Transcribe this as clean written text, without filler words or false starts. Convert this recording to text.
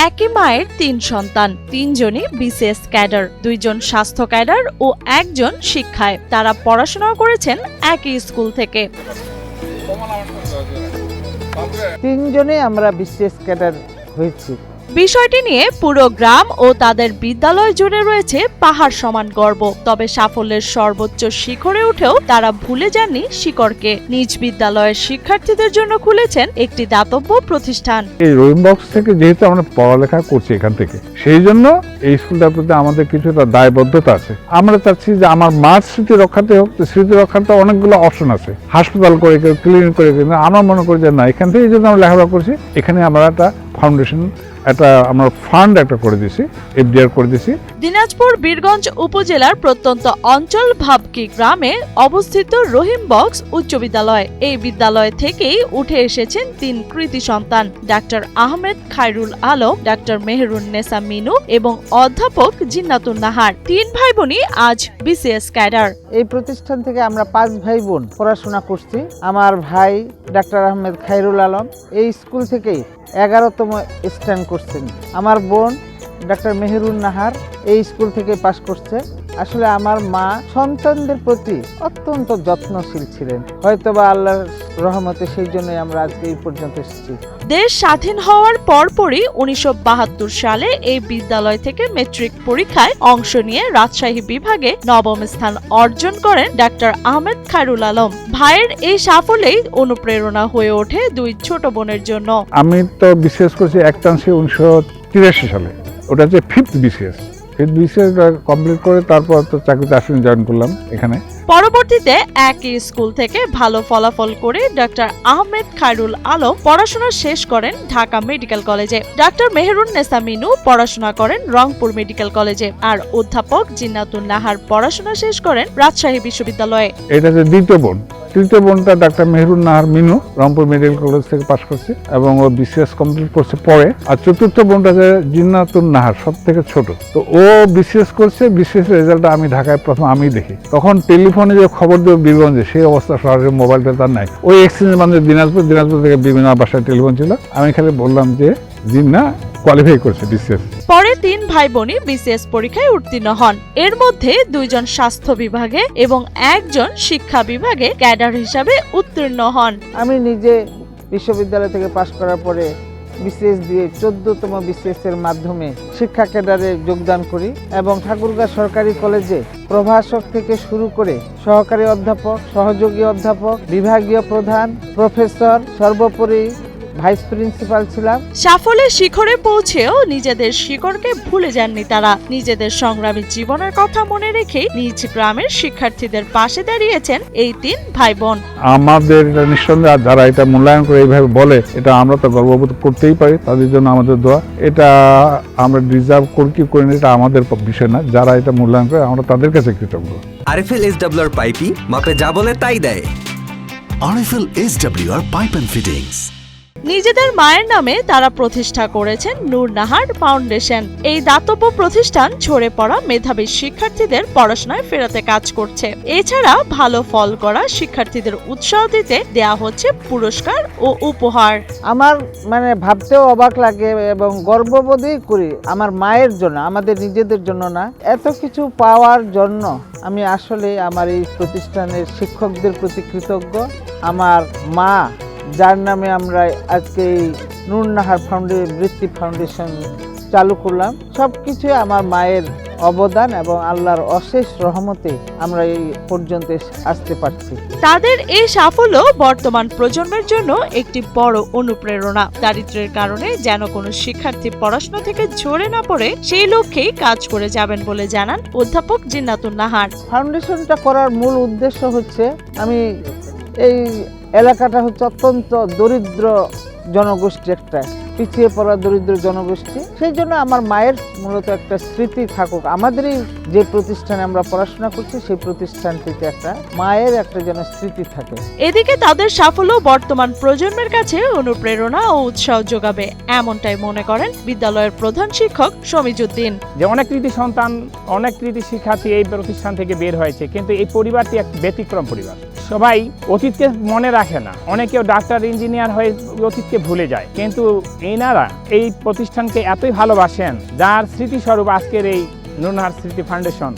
একই মায়ের ৩ সন্তান, ৩ জনই বিসিএস ক্যাডার, 2 জন স্বাস্থ্য ক্যাডার ও 1 জন শিক্ষায়। তারা পড়াশোনা করেছেন একই স্কুল থেকে। ৩ জনে আমরা বিসিএস ক্যাডার হয়েছি। বিষয়টি নিয়ে পুরো গ্রাম ও তাদের বিদ্যালয় জুড়ে রয়েছে পাহাড় সমান গর্ব। তবে সাফল্যের সর্বোচ্চ শিখরে উঠেও তারা ভুলে যাননি শিকড়কে। নিজ বিদ্যালয়ের শিক্ষার্থীদের জন্য খুলেছেন একটি দাতব্য প্রতিষ্ঠান। এই রহিম বক্স থেকে যেহেতু আমরা পড়ালেখা করছি এখান থেকে, সেই জন্য এই স্কুলটার প্রতি আমাদের কিছুটা দায়বদ্ধতা আছে। আমরা চাচ্ছি যে আমার মার স্মৃতি রক্ষাতে হোক, স্মৃতি রক্ষাতে অনেকগুলো অপশন আছে, হাসপাতাল করে কেউ, ক্লিনিক করে কেউ। আমরা মনে করি যে না, এখান থেকে যদি আমরা লেখাপড়া করছি, এখানে আমরা একটা ফাউন্ডেশন, আমরা ফান্ড একটা করে দিয়েছি, এফডিআর করে দিয়েছি। দিনাজপুর বীরগঞ্জ উপজেলার প্রত্যন্ত অঞ্চল ভাবকি গ্রামে অবস্থিত রহিম বক্স উচ্চ বিদ্যালয়। এই বিদ্যালয় থেকেই উঠে এসেছেন 3 কৃতি সন্তান, ডাক্তার আহমেদ খায়রুল আলম, ডাক্তার মেহেরুন্নেসা মিনু এবং অধ্যাপক জিন্নাতুন নাহার। 3 ভাই বোনই আজ বিসিএস ক্যাডার। এই প্রতিষ্ঠান থেকে আমরা 5 ভাই বোন পড়াশোনা করছি। আমার ভাই ডাক্তার আহমেদ খায়রুল আলম এই স্কুল থেকেই 11তম স্ট্যান্ড করছেন। আমার বোন ডাক্তার মেহেরুন নাহার এই স্কুল থেকে পাশ করছে। আসলে আমার মা সন্তানদের প্রতি অত্যন্ত যত্নশীল ছিলেন, হয়তোবা আল্লাহর রহমতে সেই জন্যই আমরা আজকে এই পর্যন্ত এসেছি। দেশ স্বাধীন হওয়ার পরপরই 1972 সালে এই বিদ্যালয় থেকে মেট্রিক পরীক্ষায় অংশ নিয়ে রাজশাহী বিভাগে 9ম স্থান অর্জন করেন ডাক্তার আহমেদ খায়রুল আলম। ভাইয়ের এই সাফল্যেই অনুপ্রেরণা হয়ে ওঠে 2 ছোট বোনের জন্য। আমি তো বিসিএস করছি একটাংশে 1983 সালে, ওটা হচ্ছে 5th বিসিএস। কমপ্লিট করে তারপর তো চাকরিতে আসলে জয়েন করলাম এখানে। পরবর্তীতে একই স্কুল থেকে ভালো ফলাফল করে ডাক্তার আহমেদ খায়রুল আলম পড়াশোনা শেষ করেন ঢাকা মেডিকেল কলেজে। ডাক্তার মেহেরুন্নেসা মিনু পড়াশোনা করেন রংপুর মেডিকেল কলেজে, আর অধ্যাপক জিন্নাতুন নাহার পড়াশোনা শেষ করেন রাজশাহী বিশ্ববিদ্যালয়ে। এটা হচ্ছে দ্বিতীয় বোন। তৃতীয় বোনটা doctor Meherun Nahar Minu Rangpur medical college থেকে পাশ করছে এবং ও বিসিএস কমপ্লিট করছে পরে। আর চতুর্থ বোনটা হচ্ছে জিন্নাতুন নাহার, সব থেকে ছোট। তো ও বিসিএস করছে, বিসিএস রেজাল্টটা আমি ঢাকায় প্রথম আমি দেখি। তখন টেলিফোনে যে খবর দেবো বীরগঞ্জে, সেই অবস্থা শহরের মোবাইলটা তার নাই। ওই এক্সচেঞ্জ মানে দিনাজপুর থেকে বিভিন্ন বাসায় টেলিফোন ছিল। আমি খালি বললাম যে জিন্না কোয়ালিফাই করছে বিসিএস। পরে 3 ভাই বোনই বিসিএস পরীক্ষায় উত্তীর্ণ হন। এর মধ্যে 2 জন স্বাস্থ্য বিভাগে এবং 1 জন শিক্ষা বিভাগে ক্যাডার হিসাবে উত্তীর্ণ হন। আমি নিজে বিশ্ববিদ্যালয় থেকে পাশ করার পরে বিসিএস দিয়ে 14তম বিসিএস এর মাধ্যমে শিক্ষা ক্যাডারে যোগদান করি এবং ঠাকুরগাঁ সরকারি কলেজে প্রভাষক থেকে শুরু করে সহকারী অধ্যাপক, সহযোগী অধ্যাপক, বিভাগীয় প্রধান, প্রফেসর, সর্বোপরি ভাইস প্রিন্সিপাল ছিলাম। সাফল্যের শিখরে পৌঁছেও নিজেদের শিকড়কে ভুলে যাননি তারা। নিজেদের সংগ্রামী জীবনের কথা মনে রেখে নিজ গ্রামের শিক্ষার্থীদের পাশে দাঁড়িয়েছেন এই 3 ভাই বোন। আমাদের এটা নিঃসন্দেহে যারা এটা মূল্যায়ন করে এইভাবে বলে, এটা আমরা তো গর্ববোধ করতেই পারি। তাদের জন্য আমাদের দোয়া। এটা আমরা ডিজার্ভ করি কি করি না, এটা আমাদের বিষয় না। যারা এটা মূল্যায়ন করে আমরা তাদের কাছে কৃতজ্ঞ। আরএফএল এসডব্লিউআর পাইপি মাপে যা বলে তাই দেয়। RFL SWR pipe and fittings. নিজেদের মায়ের নামে তারা প্রতিষ্ঠা করেছেন নূর নাহার ফাউন্ডেশন। এই দাতব্য প্রতিষ্ঠান ঝরে পড়া মেধাবী শিক্ষার্থীদের পড়াশোনায় ফেরাতে কাজ করছে। এছাড়া ভালো ফল করা শিক্ষার্থীদের উৎসাহ দিতে দেয়া হচ্ছে পুরস্কার ও উপহার। আমার ভাবতেও অবাক লাগে এবং গর্ববোধই করি আমার মায়ের জন্য, আমাদের নিজেদের জন্য না। এত কিছু পাওয়ার জন্য আমি আসলে আমার এই প্রতিষ্ঠানের শিক্ষকদের প্রতি কৃতজ্ঞ। আমার মা, যার নামে আমরা আজকে এই নূর নাহার বৃত্তি ফাউন্ডেশন চালু করলাম, সবকিছু আমার মায়ের অবদান এবং আল্লাহর অশেষ রহমতে আমরা এই পর্যন্ত আসতে পারছি। তাদের এই সাফল্য বর্তমান প্রজন্মের জন্য একটি বড় অনুপ্রেরণা। দারিদ্র্যের কারণে যেন কোনো শিক্ষার্থী পড়াশোনা থেকে ঝরে না পড়ে, সেই লক্ষ্যেই কাজ করে যাবেন বলে জানান অধ্যাপক জিন্নাতুন নাহার। ফাউন্ডেশনটা করার মূল উদ্দেশ্য হচ্ছে, আমি এই এলাকাটা হচ্ছে অত্যন্ত দরিদ্র জনগোষ্ঠী, একটা পিছিয়ে পড়া দরিদ্র জনগোষ্ঠী। সেই জন্য আমার মায়ের মূলত একটা স্মৃতি থাকুক। আমাদেরই যে প্রতিষ্ঠানে আমরা পড়াশোনা করছি, সেই প্রতিষ্ঠানটিতে একটা মায়ের একটা যেন স্মৃতি থাকে। এদিকে তাদের সাফল্য বর্তমান প্রজন্মের কাছে অনুপ্রেরণা ও উৎসাহ যোগাবে, এমনটাই মনে করেন বিদ্যালয়ের প্রধান শিক্ষক শমিজুদ্দিন। যে অনেক কৃতি সন্তান, অনেক কৃতি শিক্ষার্থী এই প্রতিষ্ঠান থেকে বের হয়েছে, কিন্তু এই পরিবারটি এক ব্যতিক্রম পরিবার। সবাই অতীতকে মনে রাখে না, অনেকেও ডাক্তার ইঞ্জিনিয়ার হয়ে অতীতকে ভুলে যায়, কিন্তু এনারা এই প্রতিষ্ঠানকে এতই ভালোবাসেন যার স্মৃতিস্বরূপ আজকের এই নুরনাহার স্মৃতি ফাউন্ডেশন